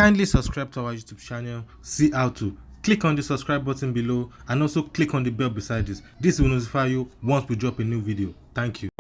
Kindly subscribe to our YouTube channel. See how to. Click on the subscribe button below and also click on the bell beside this. This will notify you once we drop a new video. Thank you.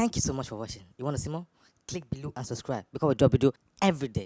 Thank you so much for watching. You want to see more? Click below and subscribe because we drop video every day.